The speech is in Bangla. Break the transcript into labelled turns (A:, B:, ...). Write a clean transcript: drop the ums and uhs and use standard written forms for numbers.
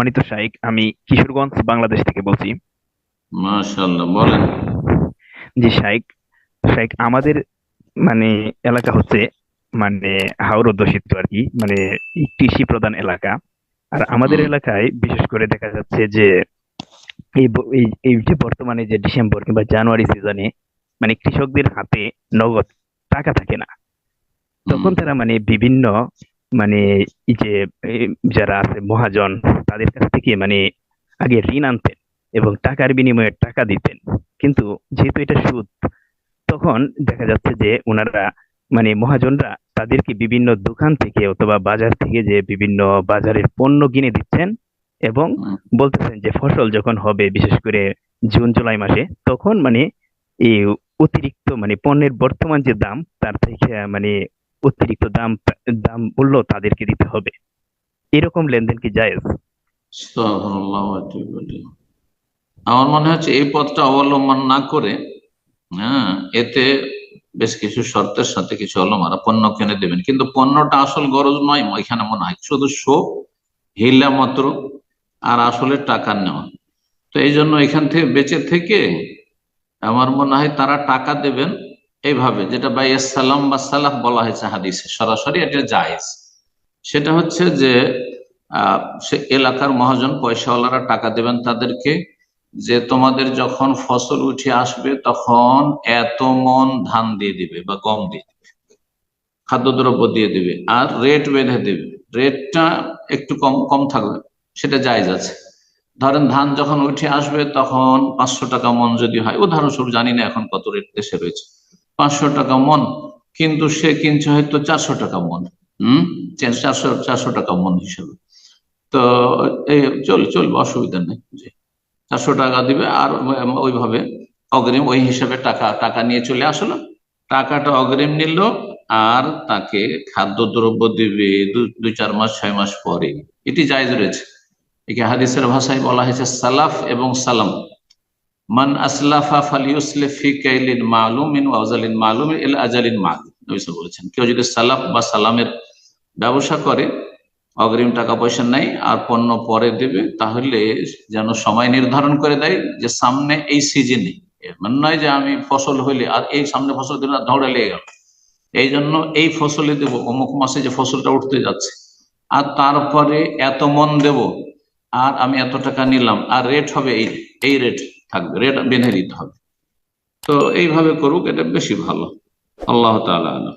A: সম্মানিত শাইখ, আমি কিশোরগঞ্জ বাংলাদেশ থেকে বলছি।
B: মাশাআল্লাহ, বলেন।
A: জি শাইখ, শাইখ আমাদের মানে এলাকা হচ্ছে মানে হাওর অধ্যুষিত আর কি, মানে এই কৃষি প্রধান এলাকা। আর আমাদের
B: হুম,
A: এলাকায় বিশেষ করে দেখা যাচ্ছে যে এই যে বর্তমানে যে ডিসেম্বর কিংবা জানুয়ারি সিজনে মানে কৃষকদের হাতে নগদ টাকা থাকে না।
B: হুম,
A: তখন তারা মানে বিভিন্ন মানে এই যে এই যারা আছে মহাজন, তাদের কাছ থেকে মানে আগে ঋণ আনতেন এবং টাকার বিনিময়ে টাকা দিতেন। কিন্তু যেহেতু এটা সুদ, তখন দেখা যাচ্ছে যে ওনারা মানে মহাজনরা তাদেরকে বিভিন্ন দোকান থেকে অথবা বাজার থেকে যে বিভিন্ন বাজারের পণ্য কিনে দিচ্ছেন এবং
B: হুম।
A: বলতেছেন যে ফসল যখন হবে বিশেষ করে জুন জুলাই মাসে, তখন মানে এই অতিরিক্ত মানে পণ্যের বর্তমান যে দাম তার থেকে মানে অতিরিক্ত দাম দাম মূল্য তাদেরকে দিতে হবে। এরকম লেনদেন কি জায়েজ?
B: আস্তাগফিরুল্লাহ ওয়া আতুবু ইলাইহি। আমার মনে হচ্ছে এই পথটা অবলম্বন না করে, হ্যাঁ, এতে বেশ কিছু শর্তের সাথে কিছু ওলামারা পণ্য কিনে দেবেন, কিন্তু পণ্যটা আসল গরজ নয় এখানে মনে হয়, শুধু শো, হিলা মাত্র, আর আসলে টাকা নেওয়া। তো এই জন্য এখান থেকে বেঁচে থেকে আমার মনে হয় তারা টাকা দেবেন এইভাবে, যেটা বাইয়াস সালাম বা সালাফ বলা হয়েছে হাদিসে, সরাসরি এটা জায়েজ। সেটা হচ্ছে যে সে এলাকার মহাজন পয়সাওয়ালারা টাকা দেবেন তাদেরকে, যে তোমাদের যখন ফসল উঠে আসবে তখন এত মন ধান দিয়ে দিবে বা গম দিয়ে দিবে, খাদ্যদ্রব্য দিয়ে দিবে, আর রেট বেঁধে দিবে। রেটটা একটু কম কম থাকবে, সেটা জায়েজ আছে। ধরেন ধান যখন উঠে আসবে তখন 500 টাকা মন যদি হয়, উদাহরণস্বরূপ, জানি না এখন কত রেট দেশে রয়েছে, 500 টাকা মন, কিন্তু সে কিনছে হয়তো 400 টাকা মন। হম, 400 টাকা মন হিসেবে। তো এই চলবে, অসুবিধা নেই। জি, 400 টাকা দিবে, আর ওইভাবে অগ্রিম ওই হিসাবে টাকা টাকা নিয়ে চলে আসলো। টাকাটা অগ্রিম নিল, আর তাকে খাদ্যদ্রব্য দিবে 2-4 মাস 6 মাস পরে। এটি জায়েজ রয়েছে। একে হাদিসের ভাষায় বলা হয়েছে সালাফ এবং সালাম। মান আসলাফা ফালিউসলিফ ফি কাইলিন মালুমিন ওয়া আজালিন মালুমিন ইলা আজালিন মালুম। নবী সাল্লাল্লাহু আলাইহি ওয়াসাল্লাম বলেছেন, কেউ যদি সালাফ বা সালামের ব্যবসা করে, অগ্রিম টাকা পয়সা নেই আর পণ্য পরে দেবে, তাহলে যেন সময় নির্ধারণ করে দেয় যে সামনে এই সিজনে। এমন নয় যে আমি ফসল হইলে আর এই সামনে ফসল দিলে দৌড়ে লেগে গেল, এই জন্য এই ফসলে দেবো, অমুক মাসে যে ফসলটা উঠতে যাচ্ছে, আর তারপরে এত মন দেব, আর আমি এত টাকা নিলাম, আর রেট হবে এই, এই রেট থাকবে, রেট বেঁধে দিতে হবে। তো এইভাবে করুক, এটা বেশি ভালো। আল্লাহ তাআলা আলাম।